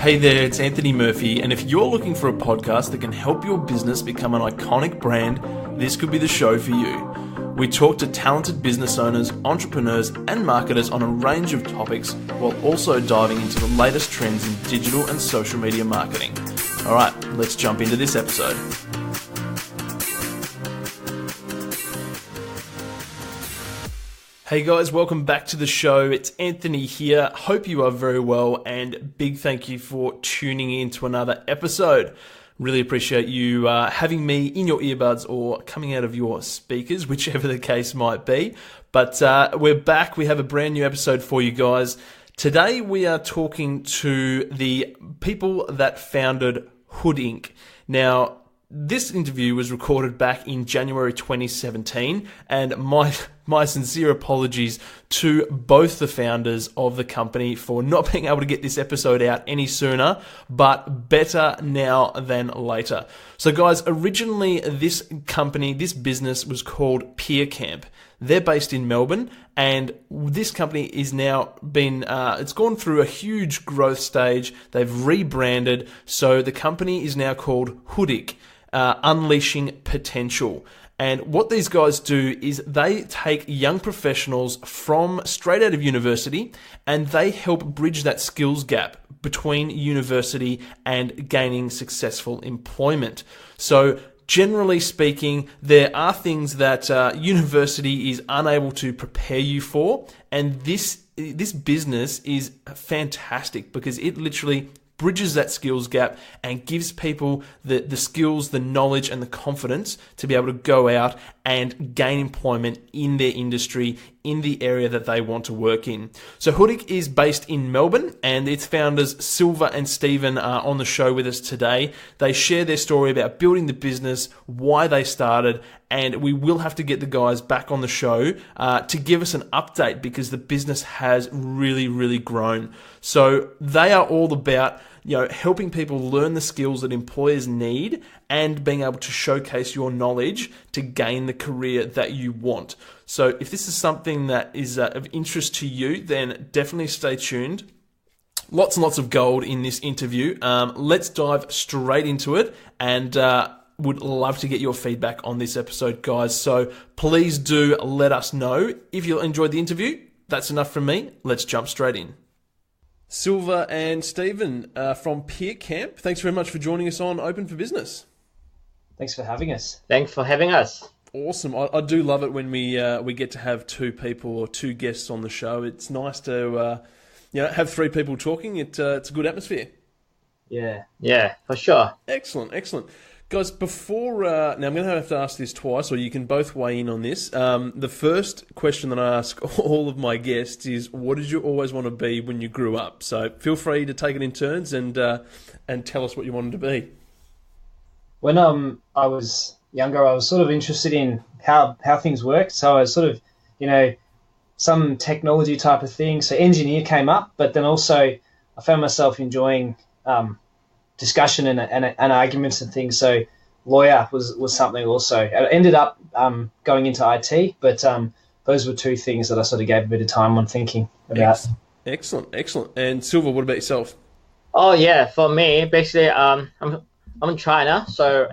Hey there, it's Anthony Murphy, and if you're looking for a podcast that can help your business become an iconic brand, this could be the show for you. We talk to talented business owners, entrepreneurs, and marketers on a range of topics while also diving into the latest trends in digital and social media marketing. All right, let's jump into this episode. Hey guys, welcome back to the show. It's Anthony here. Hope you are very well, and big thank you for tuning in to another episode. Really appreciate you having me in your earbuds or coming out of your speakers, whichever the case might be. But we're back. We have a brand new episode for you guys. Today we are talking to the people that founded Hoodic. Now, this interview was recorded back in January 2017, and my sincere apologies to both the founders of the company for not being able to get this episode out any sooner, but better now than later. So guys, originally this business was called PeerCamp. They're based in Melbourne, and this company is now it's gone through a huge growth stage. They've rebranded, so the company is now called Hoodic. Unleashing Potential. And what these guys do is they take young professionals from straight out of university and they help bridge that skills gap between university and gaining successful employment. So generally speaking, there are things that university is unable to prepare you for, and this business is fantastic because it literally bridges that skills gap and gives people the skills, the knowledge, and the confidence to be able to go out and gain employment in their industry, in the area that they want to work in. So Hoodic is based in Melbourne, and its founders, Silva and Stephen, are on the show with us today. They share their story about building the business, why they started, and we will have to get the guys back on the show to give us an update because the business has really, really grown. So they are all about helping people learn the skills that employers need and being able to showcase your knowledge to gain the career that you want. So if this is something that is of interest to you, then definitely stay tuned. Lots and lots of gold in this interview. Let's dive straight into it, and would love to get your feedback on this episode, guys. So please do let us know if you enjoyed the interview. That's enough from me. Let's jump straight in. Silva and Stephen from PeerCamp, thanks very much for joining us on Open for Business. Thanks for having us. Thanks for having us. Awesome. I do love it when we get to have two people or two guests on the show. It's nice to have three people talking. It's a good atmosphere. Yeah, for sure. Excellent. Guys, before now I'm going to have to ask this twice, or you can both weigh in on this. The first question that I ask all of my guests is, what did you always want to be when you grew up? So feel free to take it in turns and tell us what you wanted to be. When I was younger, I was sort of interested in how things worked. So I was sort of, some technology type of thing. So engineer came up, but then also I found myself enjoying discussion and arguments and things. So lawyer was something also. I ended up going into IT, but those were two things that I sort of gave a bit of time on thinking about. Excellent. And Silva, what about yourself? Oh yeah, for me, basically, I'm in China.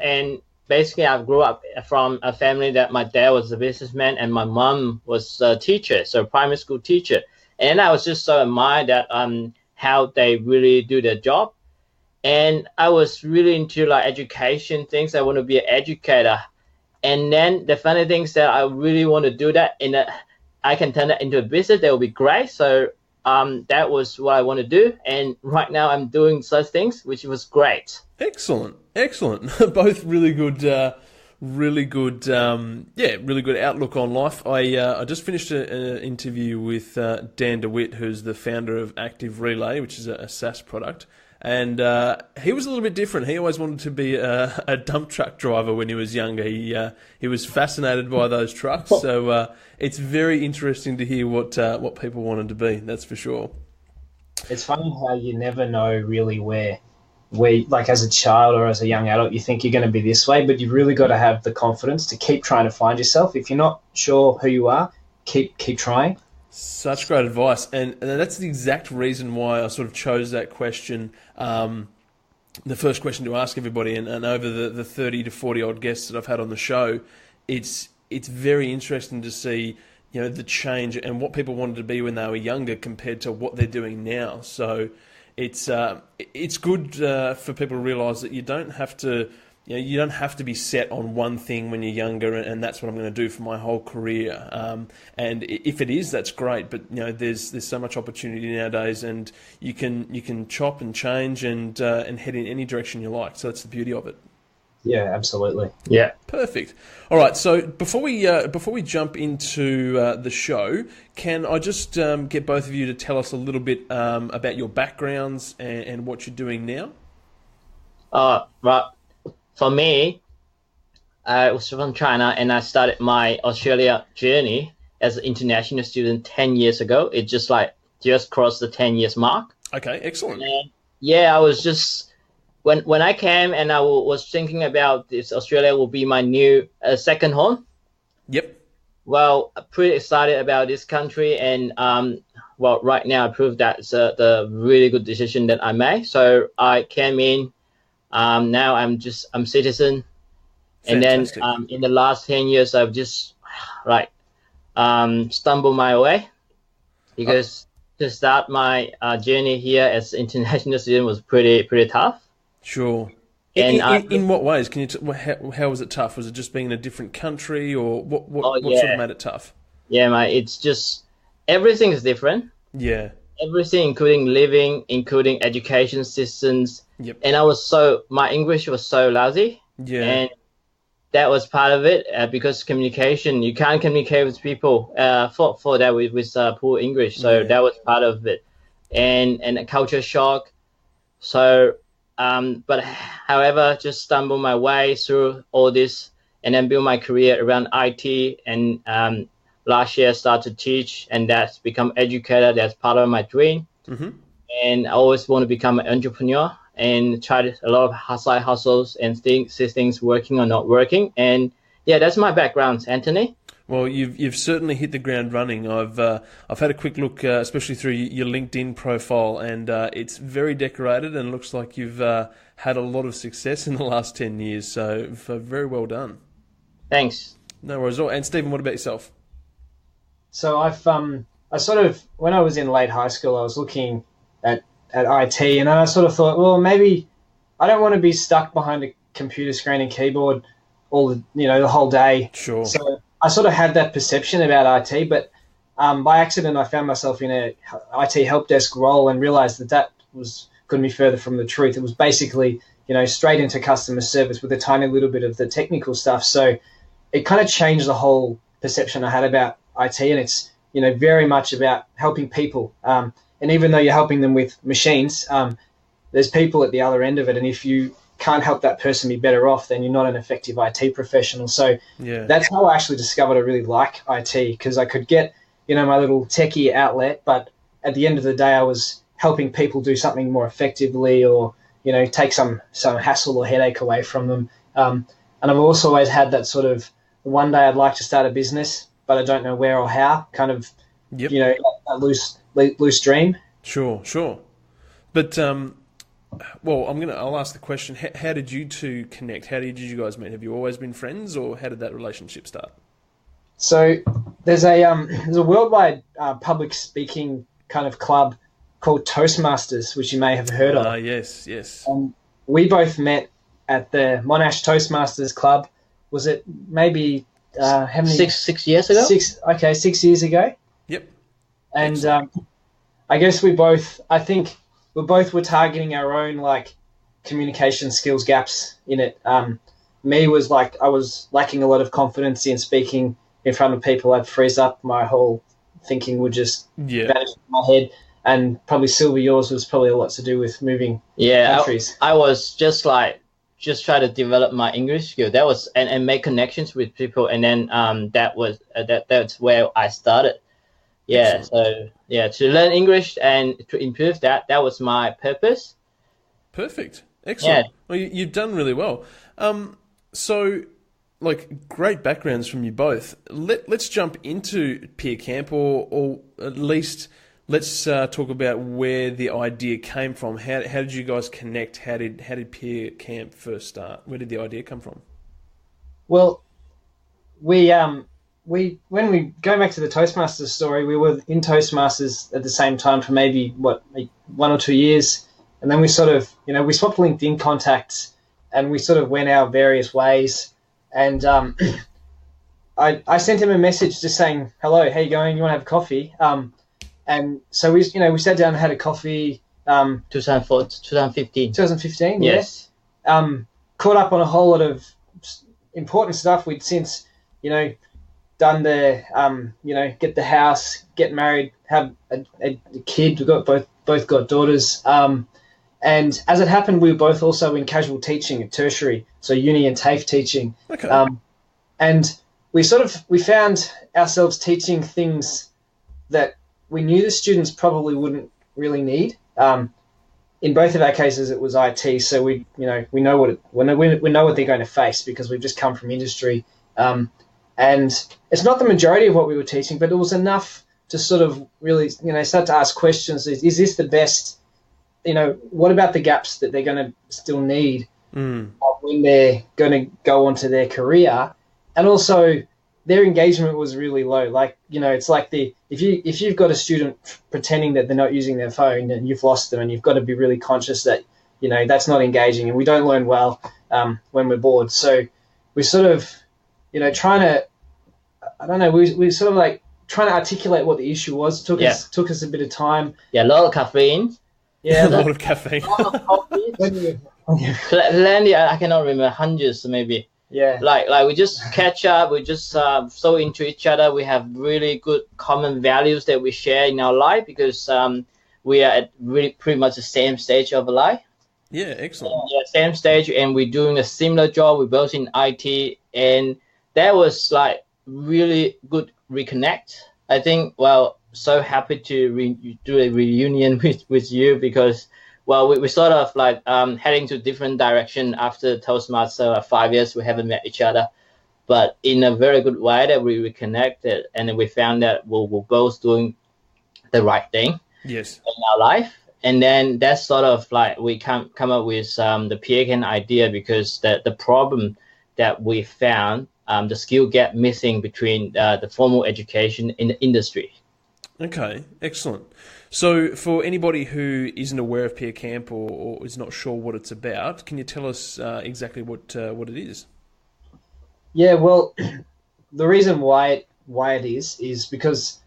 And basically, I grew up from a family that my dad was a businessman and my mom was a teacher, so primary school teacher. And I was just so admired that how they really do their job. And I was really into education things. I want to be an educator. And then the funny thing is that I really want to do that. I can turn that into a business. That would be great. So that was what I want to do. And right now I'm doing such things, which was great. Excellent. Both really good outlook on life. I just finished an interview with Dan DeWitt, who's the founder of Active Relay, which is a SaaS product. And he was a little bit different. He always wanted to be a dump truck driver when he was younger. He was fascinated by those trucks. So it's very interesting to hear what people wanted to be. That's for sure. It's funny how you never know really where like as a child or as a young adult, you think you're going to be this way, but you've really got to have the confidence to keep trying to find yourself. If you're not sure who you are, keep trying. Such great advice, and that's the exact reason why I sort of chose that question. The first question to ask everybody, and over the 30 to 40 odd guests that I've had on the show, it's very interesting to see, you know, the change and what people wanted to be when they were younger compared to what they're doing now. So it's good for people to realise that you don't have to. You don't have to be set on one thing when you're younger, and that's what I'm going to do for my whole career. And if it is, that's great. But there's so much opportunity nowadays, and you can chop and change and head in any direction you like. So that's the beauty of it. Yeah, absolutely. Yeah, perfect. All right. So before we jump into the show, can I just get both of you to tell us a little bit about your backgrounds and what you're doing now? Right. For me, I was from China, and I started my Australia journey as an international student 10 years ago. It just crossed the 10 years mark. Okay, excellent. And I was just when I came, and I was thinking about this. Australia will be my new second home. Yep. Well, I'm pretty excited about this country, and right now I proved that it's the really good decision that I made. So I came in. Now I'm citizen, Fantastic. And then in the last 10 years I've just stumbled my way, because to start my journey here as international student was pretty tough. Sure. And in what ways? Can you how was it tough? Was it just being in a different country, or what sort of made it tough? Yeah, it's just everything is different. Yeah. Everything, including living, including education systems. Yep. And my English was so lousy. Yeah. And that was part of it, because communication, you can't communicate with people for that with poor English. So that was part of it. And a culture shock. So, but however, just stumbled my way through all this, and then build my career around IT, and last year I started to teach, and that's become educator. That's part of my dream. Mm-hmm. And I always want to become an entrepreneur, and tried a lot of side hustles and see things working or not working. And yeah, that's my background, Anthony. Well, you've certainly hit the ground running. I've had a quick look, especially through your LinkedIn profile, and it's very decorated, and looks like you've had a lot of success in the last 10 years. So very well done. Thanks. No worries at all. And Stephen, what about yourself? So I sort of, when I was in late high school, I was looking at IT, and I sort of thought, well, maybe I don't want to be stuck behind a computer screen and keyboard the whole day. Sure. So I sort of had that perception about IT, but by accident I found myself in a IT help desk role, and realized that couldn't be further from the truth. It was basically, straight into customer service with a tiny little bit of the technical stuff. So it kind of changed the whole perception I had about IT, and it's, very much about helping people. And even though you're helping them with machines, there's people at the other end of it. And if you can't help that person be better off, then you're not an effective IT professional. So that's how I actually discovered I really like IT, because I could get, my little techie outlet, but at the end of the day, I was helping people do something more effectively, or, take some hassle or headache away from them. And I've also always had that sort of, one day I'd like to start a business, but I don't know where or how, kind of, a loose dream. Sure. But I'll ask the question: how did you two connect? How did you guys meet? Have you always been friends, or how did that relationship start? So there's a worldwide public speaking kind of club called Toastmasters, which you may have heard of. Yes. We both met at the Monash Toastmasters Club. Was it maybe how many? 6 years ago? 6 years ago. Yep. And I guess we both were targeting our own communication skills gaps in it. Me was I was lacking a lot of confidence in speaking in front of people. I'd freeze up, my whole thinking would just vanish from my head. And probably Silva, yours was probably a lot to do with moving countries. I was just try to develop my English skill. That was and make connections with people, and then that's where I started. Yeah. Excellent. So to learn English and to improve that was my purpose. Perfect. Excellent. Yeah. Well, you've done really well. So like great backgrounds from you both. Let's jump into Peer Camp, or at least let's talk about where the idea came from. How did you guys connect? How did Peer Camp first start? Where did the idea come from? Well, we when we go back to the Toastmasters story, we were in Toastmasters at the same time for maybe 1 or 2 years, and then we sort of we swapped LinkedIn contacts, and we sort of went our various ways. And I sent him a message just saying, "Hello, how you going? You want to have coffee?" And so we sat down and had a coffee. 2015. 2015. Yes. Yeah. Caught up on a whole lot of important stuff. We'd since done the get the house, get married, have a kid. We got both got daughters. And as it happened, we were both also in casual teaching at tertiary, so uni and TAFE teaching. Okay. And we found ourselves teaching things that we knew the students probably wouldn't really need. In both of our cases, it was IT, so we know what they're going to face because we've just come from industry. And it's not the majority of what we were teaching, but it was enough to sort of really start to ask questions. Is this the best? What about the gaps that they're going to still need when they're going to go on to their career? And also, their engagement was really low. Like, it's like if you've got a student pretending that they're not using their phone and you've lost them, and you've got to be really conscious that, that's not engaging, and we don't learn well when we're bored. So we're sort of, trying to, I don't know, we sort of like trying to articulate what the issue was. Took us a bit of time. Yeah, a lot of caffeine. Yeah, a lot of caffeine. A lot of coffee. Plenty, I cannot remember, hundreds maybe. Yeah. Like we just catch up. We just so into each other. We have really good common values that we share in our life because we are at really pretty much the same stage of life. Yeah, excellent. Yeah, same stage, and we're doing a similar job. We're both in IT, and that was like really good reconnect. I think, so happy to do a reunion with you because, we sort of like heading to different direction after Toastmaster 5 years. We haven't met each other, but in a very good way that we reconnected, and then we found that we're both doing the right thing. Yes. In our life. And then that's sort of like we come up with the PK idea because the problem that we found, the skill gap missing between the formal education in the industry. Okay, excellent. So for anybody who isn't aware of Peer Camp or is not sure what it's about, can you tell us exactly what it is? Yeah, well, the reason why it is because,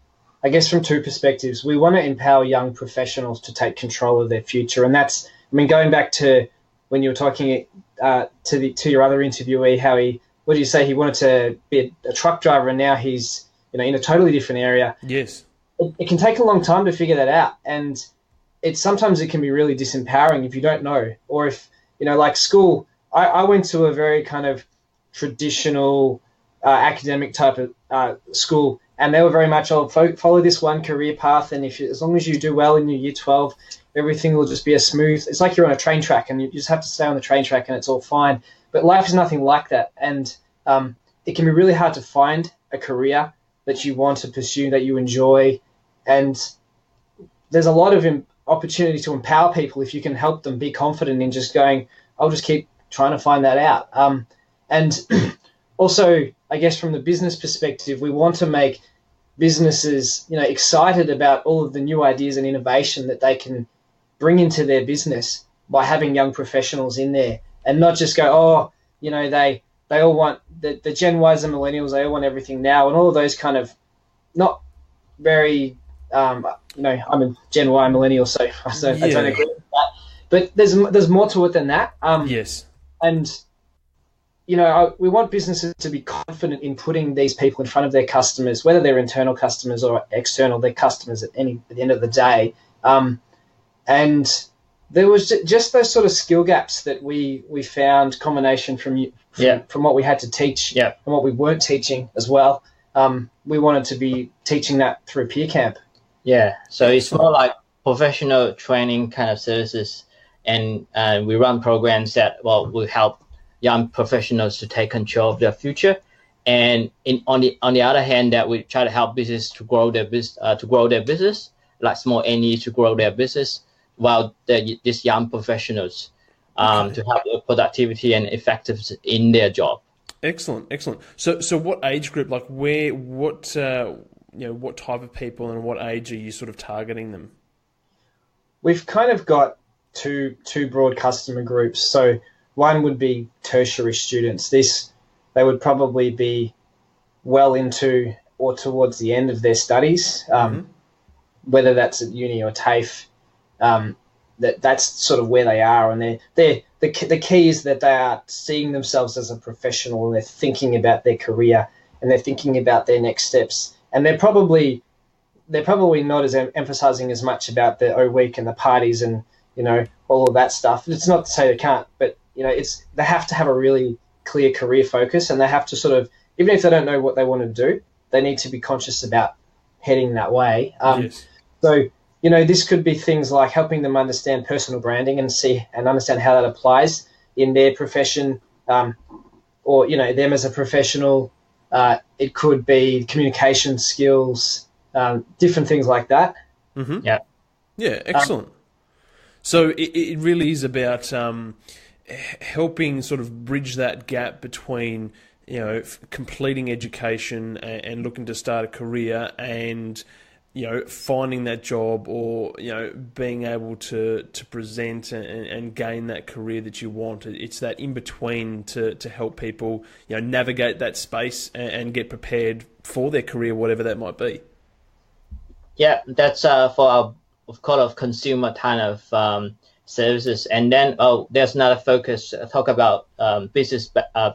I guess from two perspectives. We want to empower young professionals to take control of their future. And that's, going back to when you were talking to your other interviewee, how what did you say? He wanted to be a truck driver, and now he's, in a totally different area. Yes. It can take a long time to figure that out. And sometimes it can be really disempowering if you don't know. Or if, like school, I went to a very kind of traditional academic type of school, and they were very much, follow this one career path, and as long as you do well in your year 12, everything will just be it's like you're on a train track, and you just have to stay on the train track and it's all fine. But life is nothing like that, and it can be really hard to find a career that you want to pursue, that you enjoy, and there's a lot of opportunity to empower people if you can help them be confident in just going, I'll just keep trying to find that out. And also, I guess from the business perspective, we want to make businesses, excited about all of the new ideas and innovation that they can bring into their business by having young professionals in there, and not just go, they all want the Gen Ys and millennials, they all want everything now, and all of those kind of not very, I'm a Gen Y millennial, so I don't agree with that. But there's more to it than that. Yes. And we want businesses to be confident in putting these people in front of their customers, whether they're internal customers or external, they're customers at the end of the day. And there was just those sort of skill gaps that we found, combination from what we had to teach and what we weren't teaching as well. We wanted to be teaching that through Peer Camp. Yeah, so it's more like professional training kind of services, and we run programs that will help young professionals to take control of their future. And on the other hand, that we try to help business to grow their business, like small NEs to grow their business, while these young professionals to help with productivity and effectiveness in their job. Excellent. So what age group, like what type of people and what age are you sort of targeting them? We've kind of got two broad customer groups. So one would be tertiary students. They would probably be well into or towards the end of their studies, whether that's at uni or TAFE. That's sort of where they are, and the key is that they are seeing themselves as a professional, and they're thinking about their career, and they're thinking about their next steps, and they're probably not as emphasizing as much about the week and the parties and all of that stuff. It's not to say they can't, but they have to have a really clear career focus, and they have to sort of, even if they don't know what they want to do, they need to be conscious about heading that way. Yes. So this could be things like helping them understand personal branding and understand how that applies in their profession, or them as a professional. It could be communication skills, different things like that. Mm-hmm. Yeah, excellent. So it really is about helping sort of bridge that gap between completing education and looking to start a career and finding that job, or being able to present and gain that career that you want. It's that in between to help people navigate that space and get prepared for their career, whatever that might be. Yeah, that's for our kind of consumer kind of services. And then there's another focus, talk about business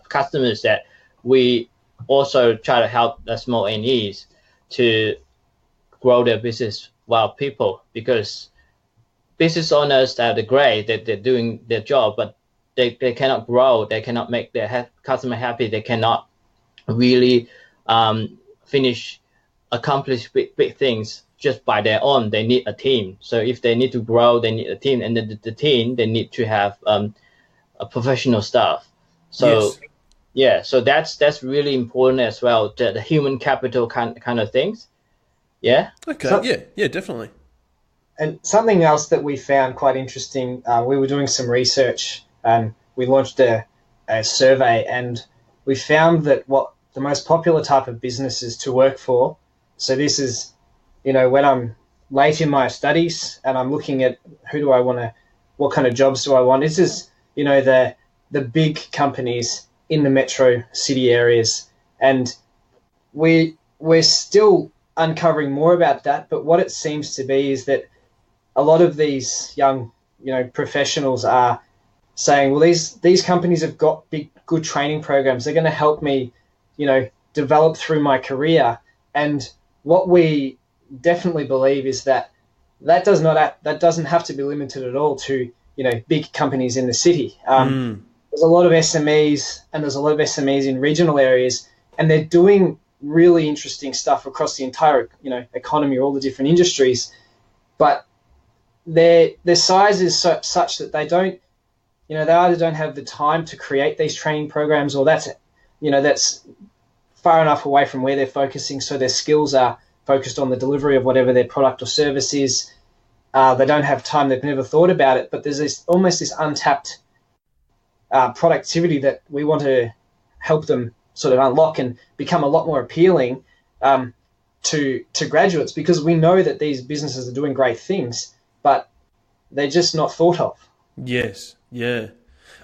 customers, that we also try to help the small NEs to grow their business while people, because business owners are great, that they're doing their job, but they cannot grow, they cannot make their customer happy, they cannot really accomplish big things just by their own. They need a team. So if they need to grow, they need a team, and the team, they need to have a professional staff. So so that's really important as well, the human capital kind of things. Yeah. Okay. So, yeah, definitely. And something else that we found quite interesting, we were doing some research and we launched a survey, and we found that what the most popular type of businesses to work for. So this is, when I'm late in my studies and I'm looking at what kind of jobs do I want? This is, the big companies in the metro city areas, and we're still uncovering more about that. But what it seems to be is that a lot of these young, professionals are saying, well, these companies have got good training programs. They're going to help me, develop through my career. And what we definitely believe is that doesn't have to be limited at all to, big companies in the city. There's a lot of SMEs, and there's a lot of SMEs in regional areas, and they're doing really interesting stuff across the entire, economy, or all the different industries, but their size is such that they don't, they either don't have the time to create these training programs, or that's far enough away from where they're focusing, so their skills are focused on the delivery of whatever their product or service is. They don't have time, they've never thought about it, but there's almost this untapped productivity that we want to help them sort of unlock and become a lot more appealing to graduates, because we know that these businesses are doing great things, but they're just not thought of. Yes, yeah.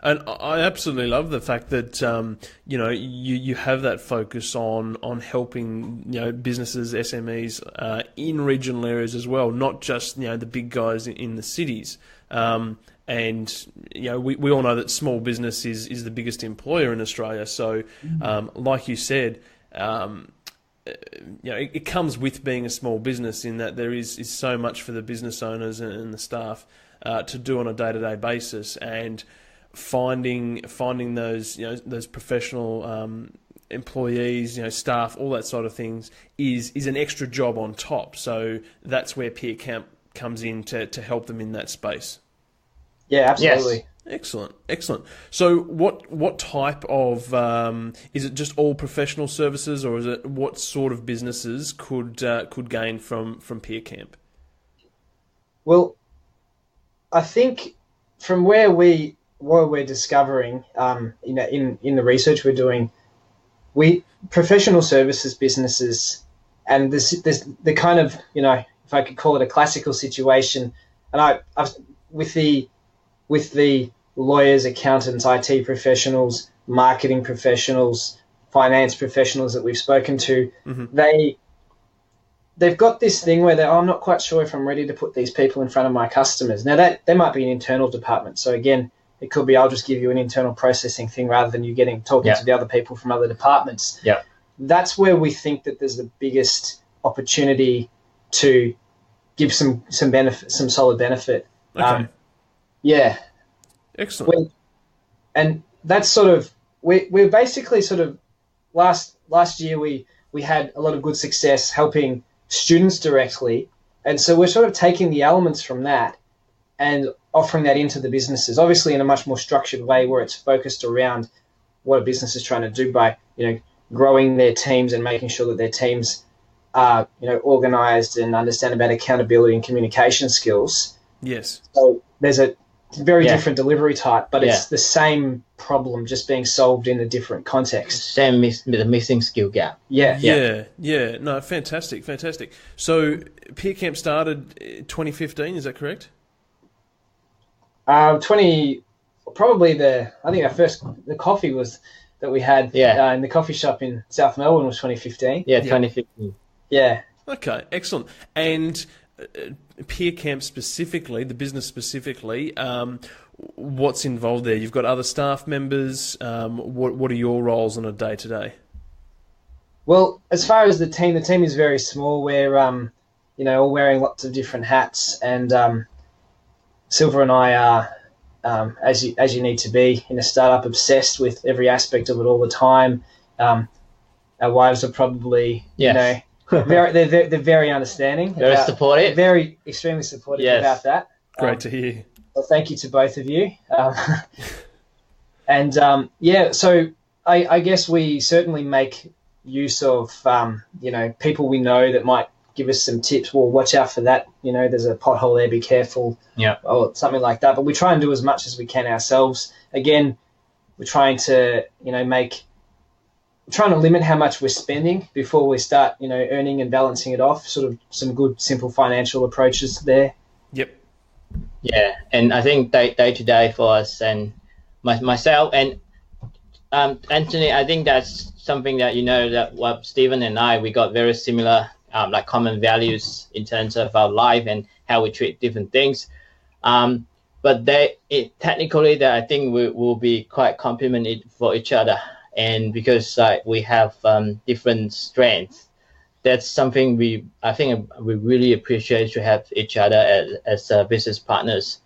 And I absolutely love the fact that you have that focus on helping businesses, SMEs in regional areas as well, not just the big guys in the cities. And we all know that small business is the biggest employer in Australia. So, like you said, it comes with being a small business, in that there is so much for the business owners and the staff to do on a day-to-day basis, and finding those those professional employees, staff, all that sort of things is an extra job on top. So that's where Peer Camp comes in to help them in that space. Yeah, absolutely. Yes. Excellent, excellent. So, what type of is it? Just all professional services, or is it what sort of businesses could gain from Peer Camp? Well, I think from what we're discovering, in the research we're doing, professional services businesses, and this the kind of, if I could call it a classical situation, and I've with the lawyers, accountants, IT professionals, marketing professionals, finance professionals that we've spoken to, they've got this thing where I'm not quite sure if I'm ready to put these people in front of my customers. Now, that they might be an internal department. So again, it could be I'll just give you an internal processing thing rather than you talking to the other people from other departments. Yeah. That's where we think that there's the biggest opportunity to give some benefit, some solid benefit. Okay. Excellent. And that's sort of, we're basically sort of, last year we had a lot of good success helping students directly. And so we're sort of taking the elements from that and offering that into the businesses, obviously in a much more structured way where it's focused around what a business is trying to do by, growing their teams and making sure that their teams are, organized and understand about accountability and communication skills. Yes. So there's a very different delivery type, but it's the same problem just being solved in a different context. Same the missing skill gap. Yeah. No, fantastic. So Peer Camp started 2015, is that correct? I think the coffee was that we had in the coffee shop in South Melbourne was 2015. Yeah, 2015. Yeah. Okay, excellent. And Peer Camp specifically, the business specifically, what's involved there? You've got other staff members. What are your roles on a day-to-day? Well, as far as the team is very small. We're all wearing lots of different hats, and Silva and I are, as you need to be in a startup, obsessed with every aspect of it all the time. Our wives are probably, they're very understanding. Very supportive. Very extremely supportive about that. Great to hear. Well, thank you to both of you. So I guess we certainly make use of, people we know that might give us some tips. Well, watch out for that. There's a pothole there, be careful. Yeah. Or something like that. But we try and do as much as we can ourselves. Again, we're trying to, trying to limit how much we're spending before we start, earning and balancing it off. Sort of some good, simple financial approaches there. Yep. Yeah, and I think day to day for us and myself and Anthony, I think that's something that that what Stephen and we got very similar, like common values in terms of our life and how we treat different things. But technically that I think we will be quite complemented for each other. And because we have different strengths, that's something I think we really appreciate to have each other as business partners.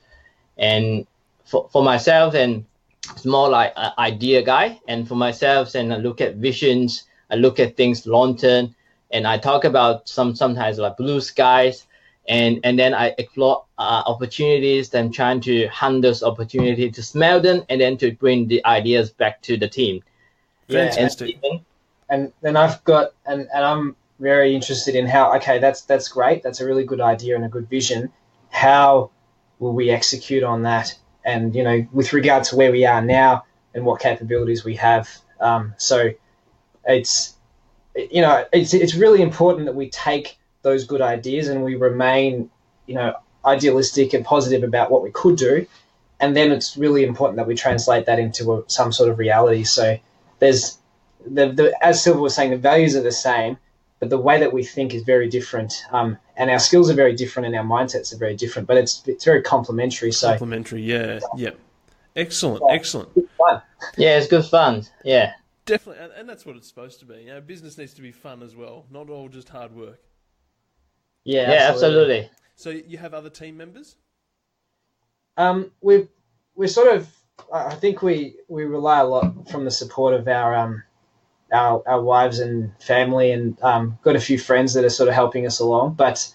And for myself, and it's more like an idea guy. And for myself, and I look at visions, I look at things long term, and I talk about sometimes like blue skies, and then I explore opportunities. Then trying to hunt those opportunities, to smell them, and then to bring the ideas back to the team. Fantastic. And then I've got, and I'm very interested in how, okay, that's great. That's a really good idea and a good vision. How will we execute on that? And, with regard to where we are now and what capabilities we have. So it's really important that we take those good ideas and we remain, idealistic and positive about what we could do. And then it's really important that we translate that into some sort of reality. So there's as Silva was saying, the values are the same, but the way that we think is very different, and our skills are very different, and our mindsets are very different. But it's very complementary. Yeah. Excellent. It's fun. Yeah, it's good fun. Yeah, definitely, and that's what it's supposed to be. Business needs to be fun as well, not all just hard work. Yeah, absolutely. So you have other team members? We're sort of, I think we rely a lot from the support of our wives and family, and got a few friends that are sort of helping us along. But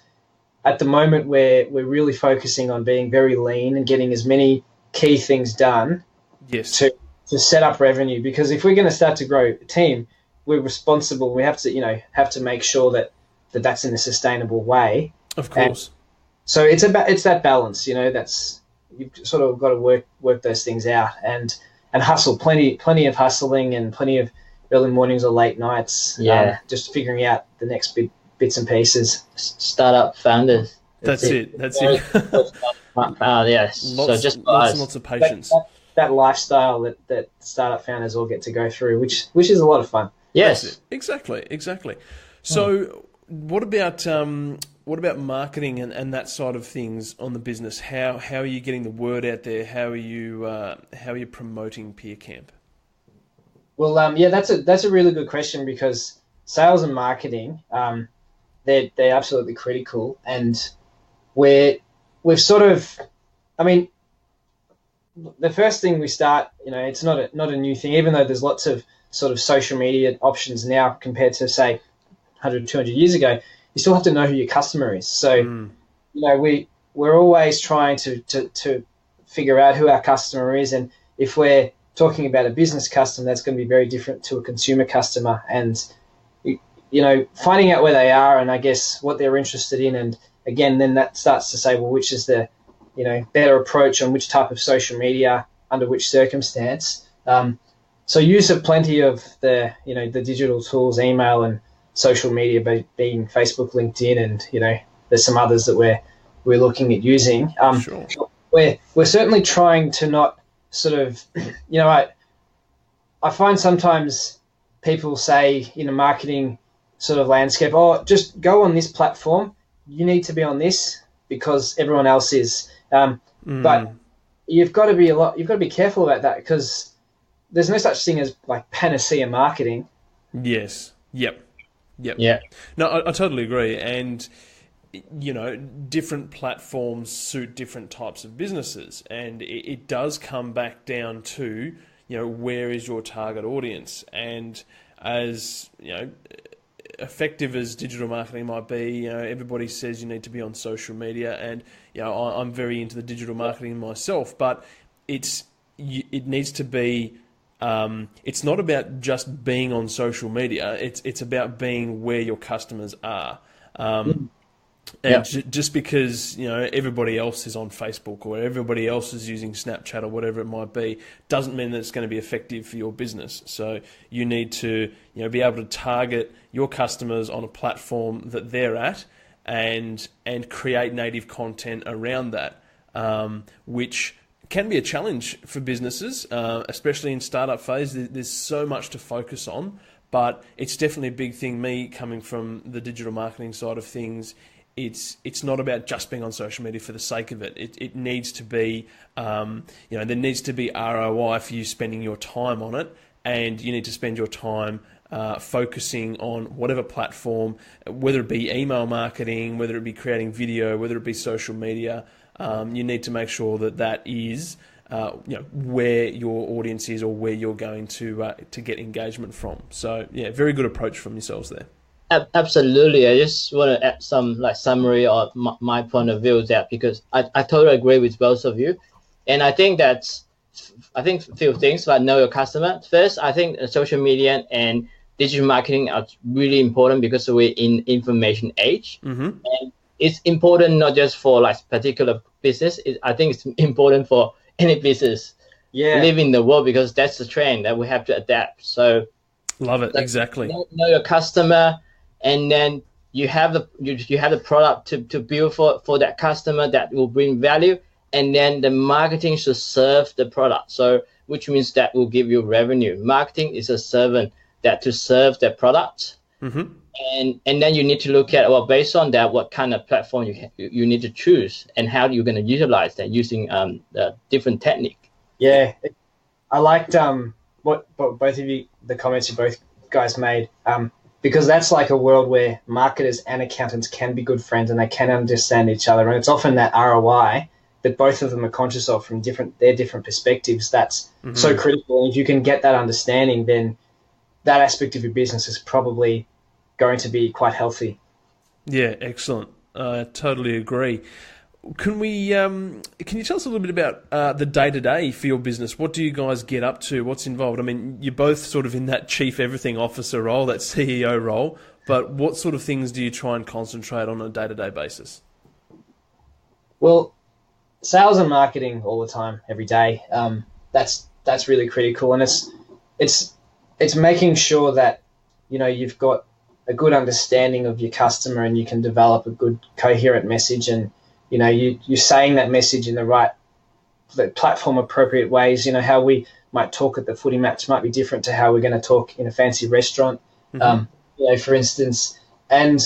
at the moment, we're really focusing on being very lean and getting as many key things done Yes. to set up revenue. Because if we're going to start to grow a team, we're responsible. We have to make sure that that's in a sustainable way. Of course. And so it's that balance. That's, you've sort of got to work those things out and hustle. Plenty of hustling and plenty of early mornings or late nights. Yeah. Just figuring out the next bits and pieces. Startup founders. That's it. Yes. Lots and lots of patience. That lifestyle that startup founders all get to go through, which is a lot of fun. Yes. Exactly. So what about marketing and that side of things on the business? How are you getting the word out there? How are you promoting Peer Camp? Well, that's a really good question, because sales and marketing, they're absolutely critical, and we've sort of, I mean, the first thing we start, it's not a new thing, even though there's lots of sort of social media options now compared to, say, 100, 200 years ago. You still have to know who your customer is. So, we're always trying to figure out who our customer is, and if we're talking about a business customer, that's going to be very different to a consumer customer, and finding out where they are and I guess what they're interested in, and again, then that starts to say, well, which is the better approach on which type of social media under which circumstance. So use of plenty of the the digital tools, email and social media, being Facebook, LinkedIn, and there's some others that we're looking at using. Sure. We're certainly trying to not sort of I find sometimes people say in a marketing sort of landscape, oh, just go on this platform. You need to be on this because everyone else is. But you've got to be careful about that, because there's no such thing as like panacea marketing. Yes. Yep. Yeah. No, I totally agree. And, different platforms suit different types of businesses. And it does come back down to, where is your target audience? And as, effective as digital marketing might be, everybody says you need to be on social media, and I'm very into the digital marketing myself, but it needs to be. It's not about just being on social media. It's about being where your customers are. Just because everybody else is on Facebook or everybody else is using Snapchat or whatever it might be, doesn't mean that it's going to be effective for your business. So you need to be able to target your customers on a platform that they're at, and create native content around that, which can be a challenge for businesses, especially in startup phase. There's so much to focus on, but it's definitely a big thing. Me coming from the digital marketing side of things, it's not about just being on social media for the sake of it. It needs to be, there needs to be ROI for you spending your time on it, and you need to spend your time focusing on whatever platform, whether it be email marketing, whether it be creating video, whether it be social media. You need to make sure that is where your audience is, or where you're going to get engagement from. So yeah, very good approach from yourselves there. Absolutely. I just want to add some summary of my point of view there, because I totally agree with both of you. And I think a few things, like know your customer. First, I think social media and digital marketing are really important, because we're in information age. Mm-hmm. And it's important not just for particular business. I think it's important for any business live in the world, because that's the trend that we have to adapt. So love it. Exactly. Know your customer. And then you have the product to build for that customer that will bring value, and then the marketing should serve the product. So which means that will give you revenue. Marketing is a servant that to serve the product, and then you need to look at, well, based on that, what kind of platform you need to choose, and how you're going to utilize that using the different technique. Yeah, I liked what both of you, the comments you both guys made. Because that's like a world where marketers and accountants can be good friends, and they can understand each other. And it's often that ROI that both of them are conscious of from their different perspectives. That's so critical. And if you can get that understanding, then that aspect of your business is probably going to be quite healthy. Yeah, excellent. I totally agree. Can you tell us a little bit about the day-to-day for your business? What do you guys get up to? What's involved? I mean, you're both sort of in that chief everything officer role, that CEO role, but what sort of things do you try and concentrate on a day-to-day basis? Well, sales and marketing all the time, every day. That's really critical, and it's making sure that you've got a good understanding of your customer and you can develop a good coherent message, and you're saying that message in the platform appropriate ways. How we might talk at the footy match might be different to how we're going to talk in a fancy restaurant, for instance. And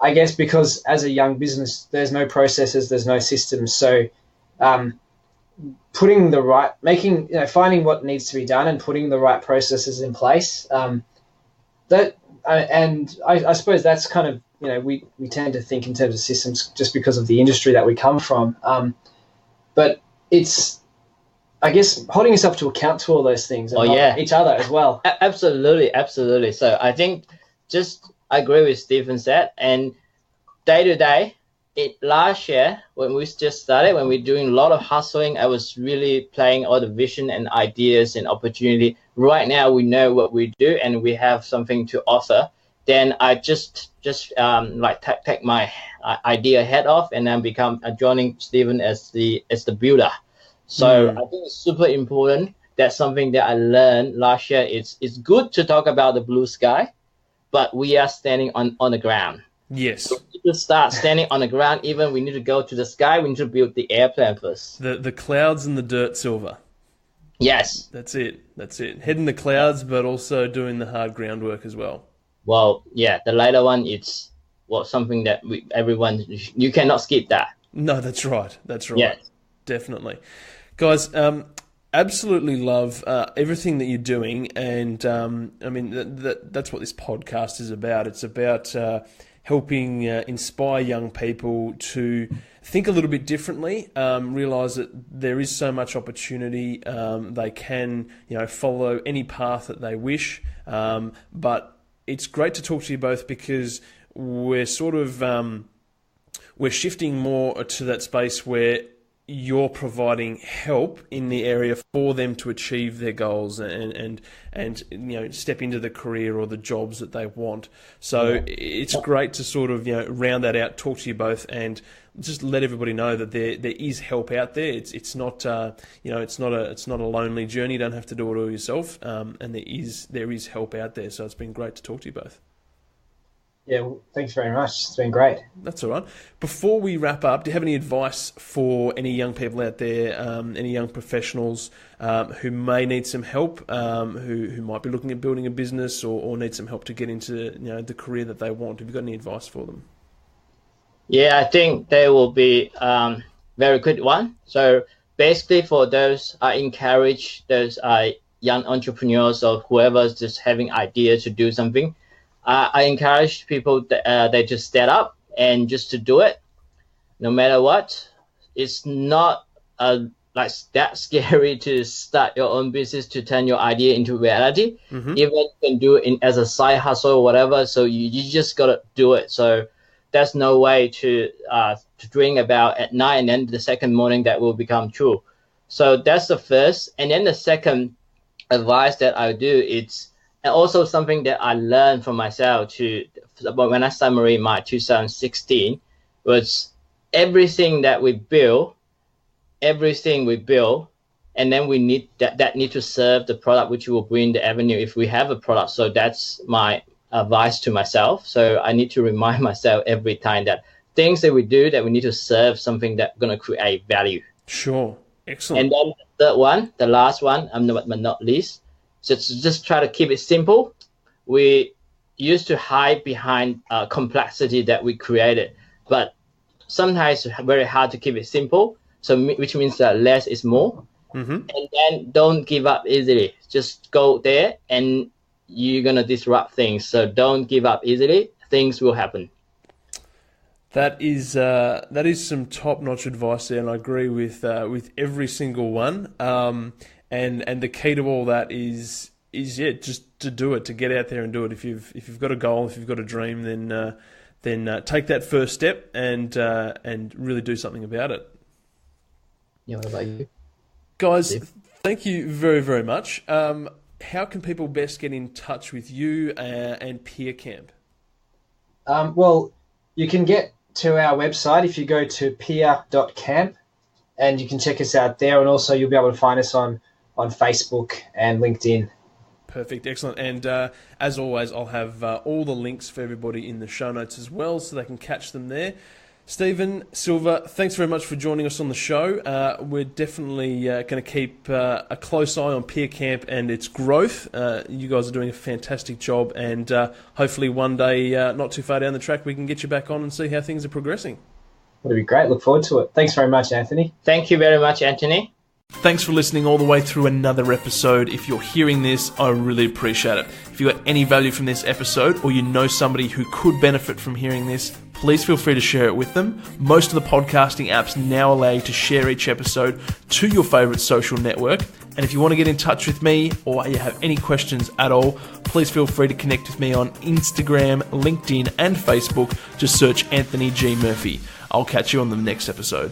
I guess because as a young business, there's no processes, there's no systems. So finding what needs to be done and putting the right processes in place. I suppose that's kind of, we tend to think in terms of systems just because of the industry that we come from. But it's, I guess, holding yourself to account to all those things and each other as well. Absolutely, absolutely. So I think I agree with Stephen said, and day to day, last year when we just started, when we're doing a lot of hustling, I was really playing all the vision and ideas and opportunity. Right now, we know what we do and we have something to offer. Then I just take my idea head off and then become joining Stephen as the builder. So I think it's super important. That's something that I learned last year. It's good to talk about the blue sky, but we are standing on the ground. Yes. So we need to start standing on the ground. Even we need to go to the sky. We need to build the airplane first. The clouds and the dirt, Silva. Yes. That's it. Heading the clouds, but also doing the hard groundwork as well. Well, yeah, the later one, it's something that you cannot skip that. No, that's right. Yes. Definitely. Guys, absolutely love everything that you're doing, and I mean that's what this podcast is about. It's about helping inspire young people to think a little bit differently, realise that there is so much opportunity. They can follow any path that they wish, but it's great to talk to you both because we're sort of we're shifting more to that space where you're providing help in the area for them to achieve their goals and step into the career or the jobs that they want. So it's great to sort of round that out, talk to you both, and just let everybody know that there is help out there. It's not it's not a lonely journey. You don't have to do it all yourself, and there is help out there. So it's been great to talk to you both. Yeah, well, thanks very much. It's been great. That's all right. Before we wrap up, do you have any advice for any young people out there, any young professionals who may need some help, who might be looking at building a business or need some help to get into the career that they want? Have you got any advice for them? Yeah, I think there will be very good one. So basically for those, I encourage those young entrepreneurs or whoever's just having ideas to do something. I encourage people that they just stand up and just to do it, no matter what. It's not like that scary to start your own business, to turn your idea into reality. Even you can do it as a side hustle or whatever. So you just gotta do it. So there's no way to dream about at night and then the second morning that will become true. So that's the first. And then the second advice that I do, it's and also something that I learned from myself when I summary my 2016 was everything we build, and then we need that need to serve the product which will bring the revenue if we have a product. So that's my advice to myself. So I need to remind myself every time that things that we do, that we need to serve something that's going to create value. Sure. Excellent. And then the third one, the last one, but not least, so just try to keep it simple. We used to hide behind complexity that we created, but sometimes it's very hard to keep it simple. So which means that less is more. And then don't give up easily. Just go there and you're going to disrupt things. So don't give up easily. Things will happen. That is some top-notch advice there, and I agree with every single one. And the key to all that is just to do it, to get out there and do it. If you've got a goal, if you've got a dream, then then take that first step and really do something about it. Yeah, what about you? Guys, thank you very, very much. How can people best get in touch with you and Peer Camp? Well, you can get to our website if you go to peer.camp, and you can check us out there, and also you'll be able to find us on Facebook and LinkedIn. Perfect, excellent. And as always, I'll have all the links for everybody in the show notes as well, so they can catch them there. Stephen, Silva, thanks very much for joining us on the show. We're definitely going to keep a close eye on Peer Camp and its growth. You guys are doing a fantastic job, and hopefully one day, not too far down the track, we can get you back on and see how things are progressing. That'd be great. Look forward to it. Thanks very much, Anthony. Thank you very much, Anthony. Thanks for listening all the way through another episode. If you're hearing this, I really appreciate it. If you got any value from this episode, or you know somebody who could benefit from hearing this, please feel free to share it with them. Most of the podcasting apps now allow you to share each episode to your favourite social network. And if you want to get in touch with me, or you have any questions at all, please feel free to connect with me on Instagram, LinkedIn and Facebook. Just search Anthony G. Murphy. I'll catch you on the next episode.